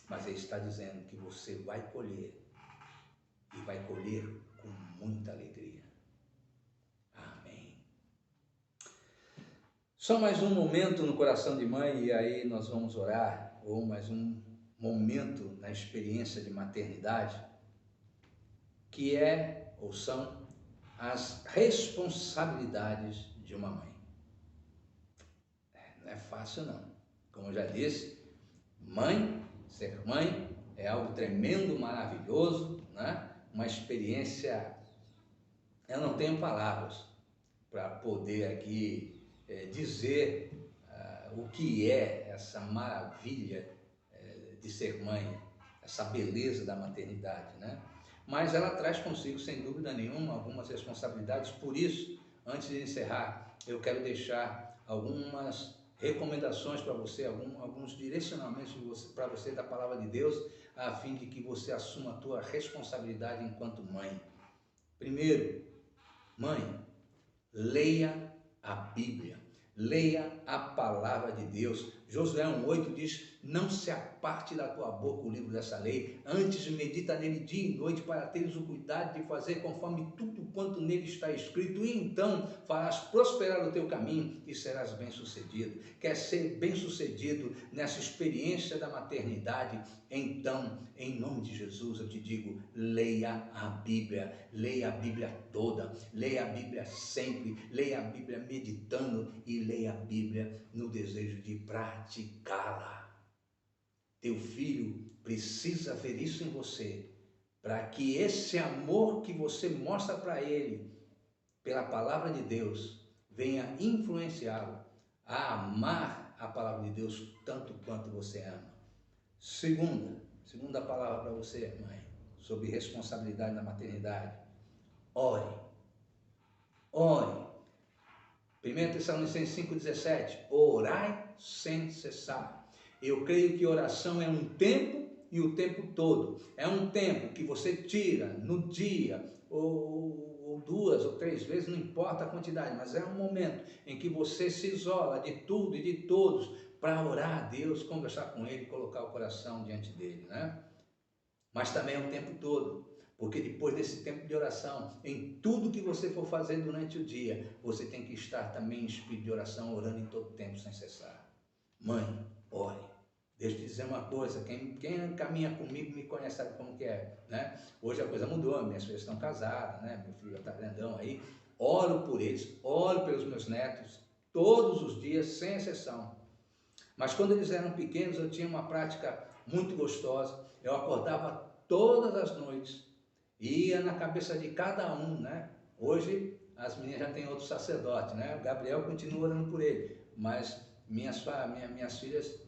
mas Ele está dizendo que você vai colher, e vai colher com muita alegria. Amém. Só mais um momento no coração de mãe, e aí nós vamos orar, ou mais um momento na experiência de maternidade, que é, ou são, as responsabilidades de uma mãe. Não é fácil não. Como eu já disse, ser mãe é algo tremendo, maravilhoso, né? Uma experiência, eu não tenho palavras para poder aqui dizer o que é essa maravilha de ser mãe, essa beleza da maternidade, né? Mas ela traz consigo, sem dúvida nenhuma, algumas responsabilidades. Por isso, antes de encerrar, eu quero deixar algumas recomendações para você, alguns direcionamentos para você da palavra de Deus, a fim de que você assuma a tua responsabilidade enquanto mãe. Primeiro, mãe, leia a Bíblia, leia a palavra de Deus. Josué 1,8 diz: não se aparte da tua boca o livro dessa lei, antes medita nele dia e noite, para teres o cuidado de fazer conforme tudo quanto nele está escrito, e então farás prosperar o teu caminho e serás bem-sucedido. Quer ser bem-sucedido nessa experiência da maternidade? Então, em nome de Jesus, eu te digo, leia a Bíblia toda, leia a Bíblia sempre, leia a Bíblia meditando e leia a Bíblia no desejo de praticá-la. Teu filho precisa ver isso em você, para que esse amor que você mostra para ele, pela palavra de Deus, venha influenciá-lo a amar a palavra de Deus tanto quanto você ama. Segunda palavra para você, mãe, sobre responsabilidade na maternidade. Ore. 1 Tessalonicenses 5,17, orai sem cessar. Eu creio que oração é um tempo e o tempo todo. É um tempo que você tira no dia, ou 2 ou 3 vezes, não importa a quantidade, mas é um momento em que você se isola de tudo e de todos para orar a Deus, conversar com Ele, colocar o coração diante dEle, né? Mas também é o tempo todo, porque depois desse tempo de oração, em tudo que você for fazer durante o dia, você tem que estar também em espírito de oração, orando em todo tempo, sem cessar. Mãe, ore. Deixa eu te dizer uma coisa, quem caminha comigo me conhece, sabe como que é, né? Hoje a coisa mudou, minhas filhas estão casadas, né? Meu filho está grandão aí. Oro por eles, oro pelos meus netos, todos os dias, sem exceção. Mas quando eles eram pequenos, eu tinha uma prática muito gostosa. Eu acordava todas as noites, ia na cabeça de cada um, né? Hoje as meninas já têm outro sacerdote, né? O Gabriel continua orando por ele, mas minhas filhas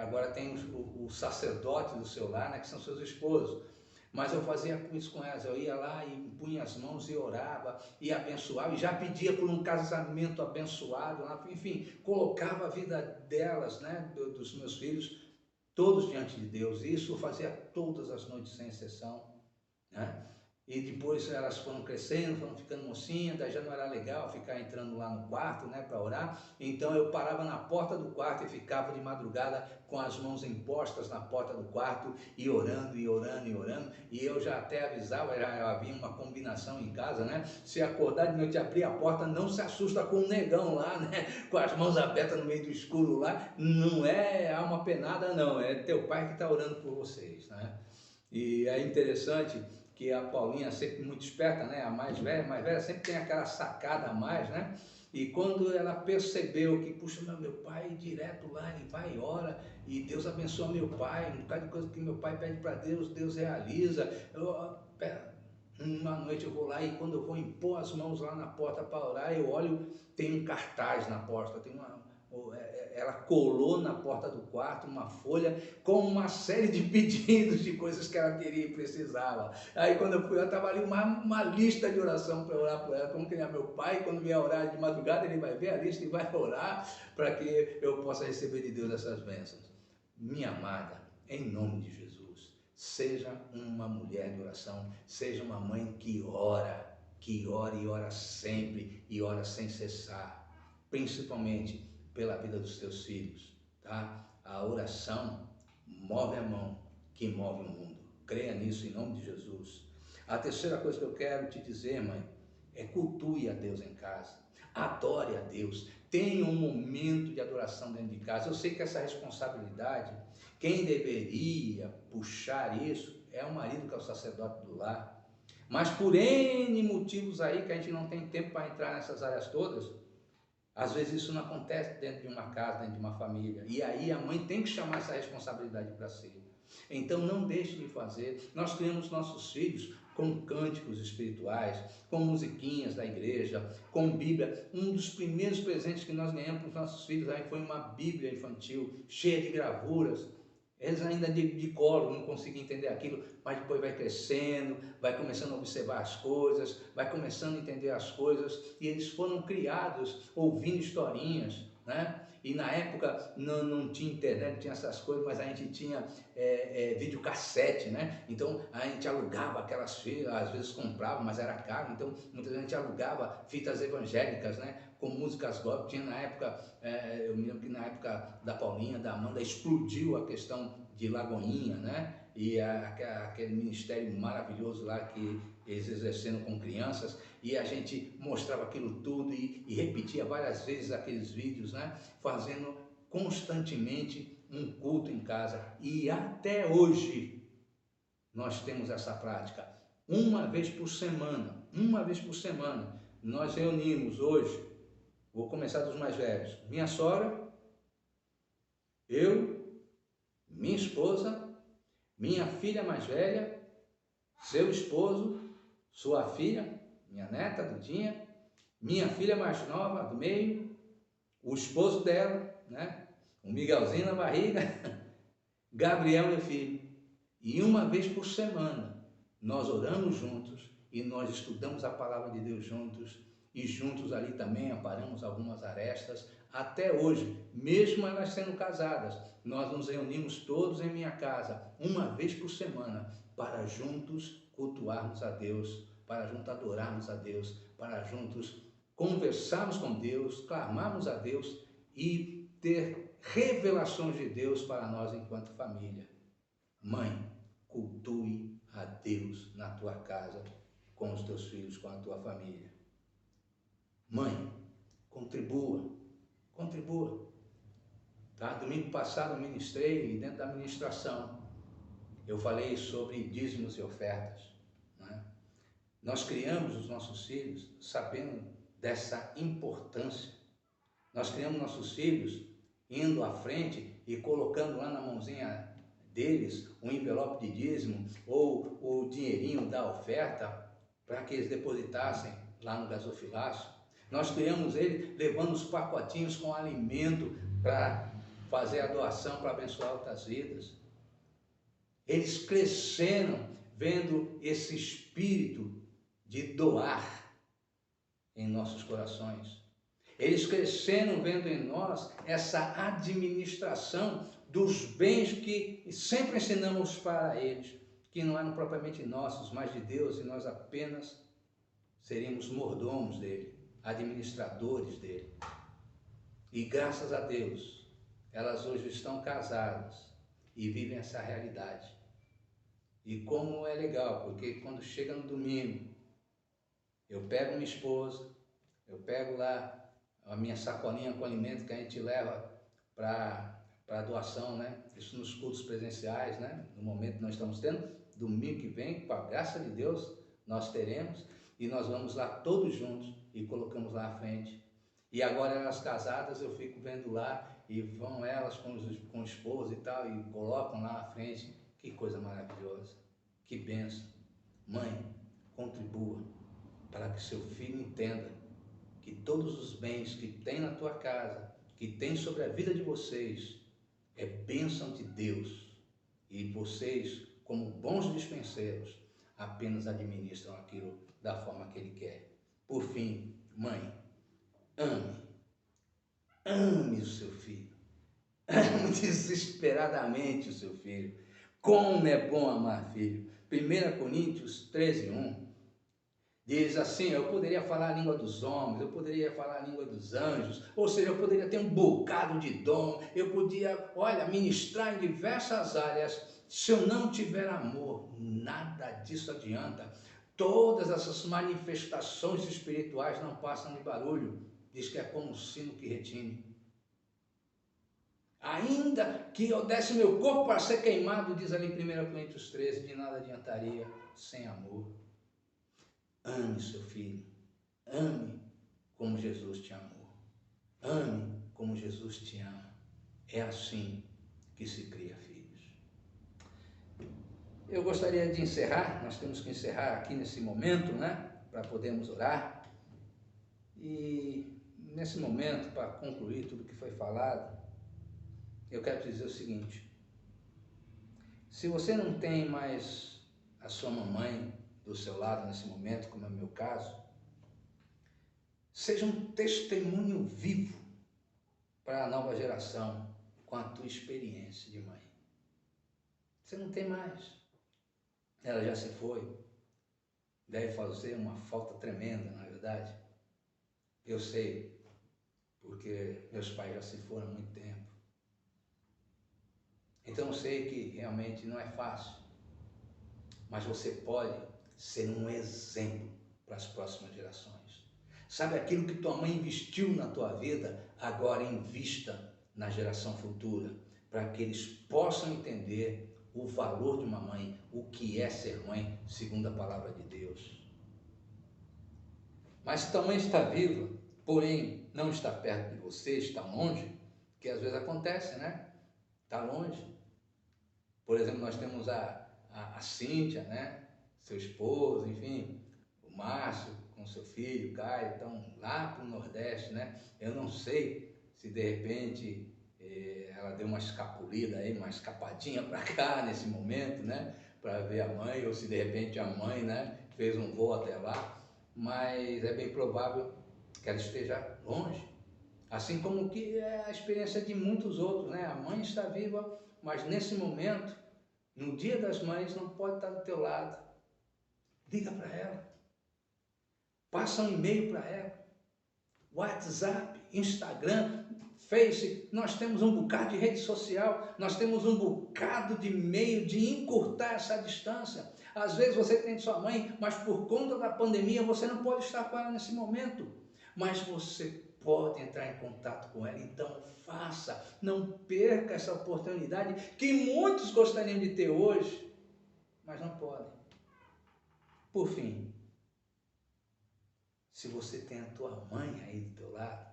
agora têm o sacerdote do seu lar, né? Que são seus esposos. Mas eu fazia isso com elas, eu ia lá e punha as mãos e orava, e abençoava, e já pedia por um casamento abençoado, enfim, colocava a vida delas, né, dos meus filhos, todos diante de Deus. Isso eu fazia todas as noites, sem exceção, né? E depois elas foram crescendo, foram ficando mocinhas, daí já não era legal ficar entrando lá no quarto, né, para orar. Então eu parava na porta do quarto e ficava de madrugada com as mãos impostas na porta do quarto e orando, e orando, e orando. E eu já até avisava, já havia uma combinação em casa, né? Se acordar de noite e abrir a porta, não se assusta com um negão lá, né? Com as mãos abertas no meio do escuro lá. Não é alma penada, não. É teu pai que está orando por vocês, né? E é interessante que a Paulinha, sempre muito esperta, né? A mais velha sempre tem aquela sacada a mais, né? E quando ela percebeu que, puxa, meu pai direto lá, ele vai e ora, e Deus abençoa meu pai, um bocado de coisa que meu pai pede para Deus, Deus realiza. Uma noite eu vou lá e quando eu vou impor as mãos lá na porta para orar, eu olho, tem um cartaz na porta, ela colou na porta do quarto uma folha com uma série de pedidos de coisas que ela queria e precisava. Aí quando eu fui, ela estava ali uma lista de oração para orar por ela, como que é meu pai, quando vier orar de madrugada, ele vai ver a lista e vai orar para que eu possa receber de Deus essas bênçãos. Minha amada, em nome de Jesus, seja uma mulher de oração, seja uma mãe que ora e ora sempre e ora sem cessar, principalmente pela vida dos teus filhos, tá? A oração move a mão que move o mundo. Creia nisso em nome de Jesus. A terceira coisa que eu quero te dizer, mãe, é cultue a Deus em casa. Adore a Deus. Tenha um momento de adoração dentro de casa. Eu sei que essa responsabilidade, quem deveria puxar isso é o marido, que é o sacerdote do lar. Mas por N motivos aí que a gente não tem tempo para entrar nessas áreas todas, às vezes isso não acontece dentro de uma casa, dentro de uma família. E aí a mãe tem que chamar essa responsabilidade para si. Então não deixe de fazer. Nós criamos nossos filhos com cânticos espirituais, com musiquinhas da igreja, com Bíblia. Um dos primeiros presentes que nós ganhamos para os nossos filhos aí foi uma Bíblia infantil, cheia de gravuras. Eles ainda de colo, não conseguiam entender aquilo, mas depois vai crescendo, vai começando a observar as coisas, vai começando a entender as coisas, e eles foram criados ouvindo historinhas, né? E na época não tinha internet, não tinha essas coisas, mas a gente tinha videocassete, né? Então a gente alugava aquelas fitas, às vezes comprava, mas era caro, então muitas vezes a gente alugava fitas evangélicas, né? Com músicas gospel. Tinha na época, eu me lembro que na época da Paulinha, da Amanda, explodiu a questão de Lagoinha, né? E aquele ministério maravilhoso lá que eles exerceram com crianças, e a gente mostrava aquilo tudo e repetia várias vezes aqueles vídeos, né? Fazendo constantemente um culto em casa. E até hoje nós temos essa prática. Uma vez por semana, nós reunimos hoje, vou começar dos mais velhos, minha sogra, eu, minha esposa, minha filha mais velha, seu esposo, sua filha, minha neta, Dudinha, minha filha mais nova, do meio, o esposo dela, né? O Miguelzinho na barriga, Gabriel, meu filho. E uma vez por semana, nós oramos juntos e nós estudamos a palavra de Deus juntos, e juntos ali também aparamos algumas arestas. Até hoje, mesmo elas sendo casadas, nós nos reunimos todos em minha casa, uma vez por semana, para juntos cultuarmos a Deus, para juntos adorarmos a Deus, para juntos conversarmos com Deus, clamarmos a Deus e ter revelações de Deus para nós enquanto família. Mãe, cultue a Deus na tua casa, com os teus filhos, com a tua família. Mãe, contribua. Tá? Domingo passado eu ministrei, e dentro da ministração eu falei sobre dízimos e ofertas. Né? Nós criamos os nossos filhos sabendo dessa importância. Nós criamos nossos filhos indo à frente e colocando lá na mãozinha deles um envelope de dízimo ou o dinheirinho da oferta para que eles depositassem lá no gasofilácio. Nós criamos eles levando os pacotinhos com alimento para fazer a doação, para abençoar outras vidas. Eles cresceram vendo esse espírito de doar em nossos corações. Eles cresceram vendo em nós essa administração dos bens que sempre ensinamos para eles, que não eram propriamente nossos, mas de Deus, e nós apenas seríamos mordomos dele, administradores dele. E graças a Deus, elas hoje estão casadas e vivem essa realidade. E como é legal, porque quando chega no domingo, eu pego minha esposa, eu pego lá a minha sacolinha com alimento que a gente leva para doação, né? Isso nos cultos presenciais, né? No momento que nós estamos tendo, domingo que vem, com a graça de Deus, nós teremos, e nós vamos lá todos juntos e colocamos lá à frente. E agora elas casadas, eu fico vendo lá, e vão elas com o esposo e tal, e colocam lá à frente. Que coisa maravilhosa, que bênção. Mãe, contribua para que seu filho entenda que todos os bens que tem na tua casa, que tem sobre a vida de vocês, é bênção de Deus. E vocês, como bons dispenseiros, apenas administram aquilo da forma que Ele quer. Por fim, mãe, ame o seu filho. Ame desesperadamente o seu filho. Como é bom amar filho. 1 Coríntios 13:1 diz assim: eu poderia falar a língua dos homens, eu poderia falar a língua dos anjos, ou seja, eu poderia ter um bocado de dom, eu podia, ministrar em diversas áreas. Se eu não tiver amor, nada disso adianta. Todas essas manifestações espirituais não passam de barulho. Diz que é como um sino que retine. Ainda que eu desse meu corpo para ser queimado, diz ali em 1 Coríntios 13, de nada adiantaria sem amor. Ame seu filho, ame como Jesus te amou, ame como Jesus te ama. É assim que se cria filhos. Eu gostaria de encerrar, nós temos que encerrar aqui nesse momento, né, para podermos orar. E nesse momento, para concluir tudo que foi falado, eu quero te dizer o seguinte: se você não tem mais a sua mamãe do seu lado nesse momento, como é o meu caso, seja um testemunho vivo para a nova geração com a tua experiência de mãe. Você não tem mais. Ela já se foi. Deve fazer uma falta tremenda, na verdade. Eu sei, porque meus pais já se foram há muito tempo. Então eu sei que realmente não é fácil. Mas você pode ser um exemplo para as próximas gerações. Sabe aquilo que tua mãe investiu na tua vida, agora invista na geração futura, para que eles possam entender o valor de uma mãe, o que é ser mãe, segundo a palavra de Deus. Mas se tua mãe está viva, porém não está perto de você, está longe, que às vezes acontece, né? Está longe. Por exemplo, nós temos a Cíntia, né? Seu esposo, enfim, o Márcio com seu filho, Caio, estão lá para o Nordeste, né? Eu não sei se de repente ela deu uma escapulida aí, uma escapadinha para cá nesse momento, né? Para ver a mãe, ou se de repente a mãe, né, fez um voo até lá, mas é bem provável que ela esteja longe. Assim como que é a experiência de muitos outros, né? A mãe está viva, mas nesse momento, no dia das mães, não pode estar do teu lado. Liga para ela. Passa um e-mail para ela. WhatsApp, Instagram, Face, nós temos um bocado de rede social, nós temos um bocado de meio de encurtar essa distância. Às vezes você tem sua mãe, mas por conta da pandemia você não pode estar com ela nesse momento. Mas você pode entrar em contato com ela, então faça, não perca essa oportunidade que muitos gostariam de ter hoje, mas não podem. Por fim, se você tem a tua mãe aí do teu lado,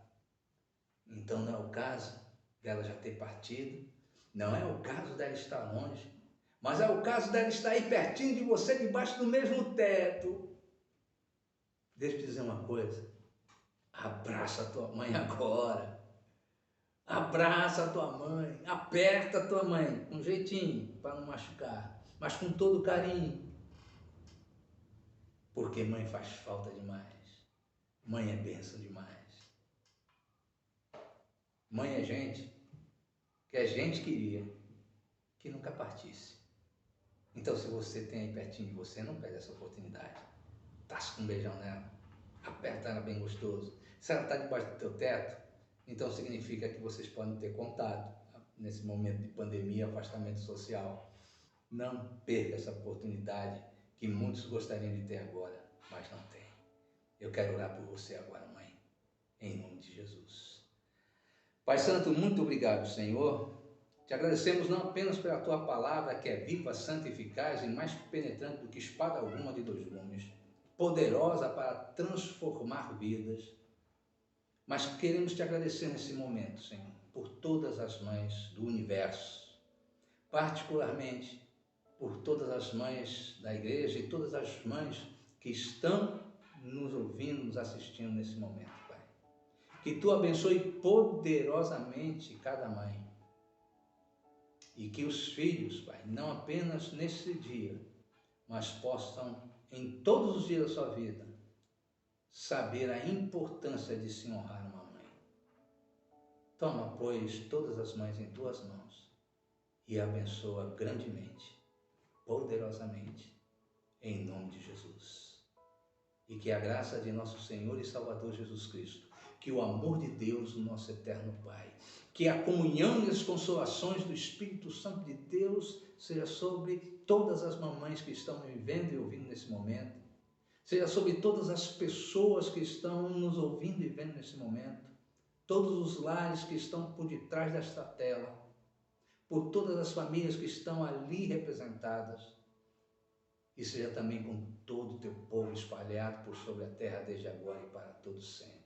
então não é o caso dela já ter partido, não é o caso dela estar longe, mas é o caso dela estar aí pertinho de você, debaixo do mesmo teto. Deixa eu te dizer uma coisa, abraça a tua mãe agora, abraça a tua mãe, aperta a tua mãe, com um jeitinho, para não machucar, mas com todo carinho, porque mãe faz falta demais, mãe é bênção demais. Mãe é gente que a gente queria que nunca partisse. Então, se você tem aí pertinho de você, não perde essa oportunidade. Tasca um beijão nela, aperta ela bem gostoso. Se ela está debaixo do teu teto, então significa que vocês podem ter contato nesse momento de pandemia, afastamento social. Não perca essa oportunidade que muitos gostariam de ter agora, mas não tem. Eu quero orar por você agora, mãe, em nome de Jesus. Pai Santo, muito obrigado, Senhor. Te agradecemos não apenas pela Tua palavra, que é viva, santa, eficaz e mais penetrante do que espada alguma de dois gumes, poderosa para transformar vidas, mas queremos Te agradecer nesse momento, Senhor, por todas as mães do universo, particularmente por todas as mães da igreja e todas as mães que estão nos ouvindo, nos assistindo nesse momento, Pai. Que Tu abençoe poderosamente cada mãe. E que os filhos, Pai, não apenas nesse dia, mas possam, em todos os dias da sua vida, saber a importância de se honrar uma mãe. Toma, pois, todas as mães em Tuas mãos e abençoa grandemente, poderosamente, em nome de Jesus. E que a graça de nosso Senhor e Salvador Jesus Cristo, que o amor de Deus, o nosso eterno Pai, que a comunhão e as consolações do Espírito Santo de Deus seja sobre todas as mamães que estão me vendo e ouvindo nesse momento, seja sobre todas as pessoas que estão nos ouvindo e vendo nesse momento, todos os lares que estão por detrás desta tela, por todas as famílias que estão ali representadas, e seja também com todo o Teu povo espalhado por sobre a terra desde agora e para todos sempre.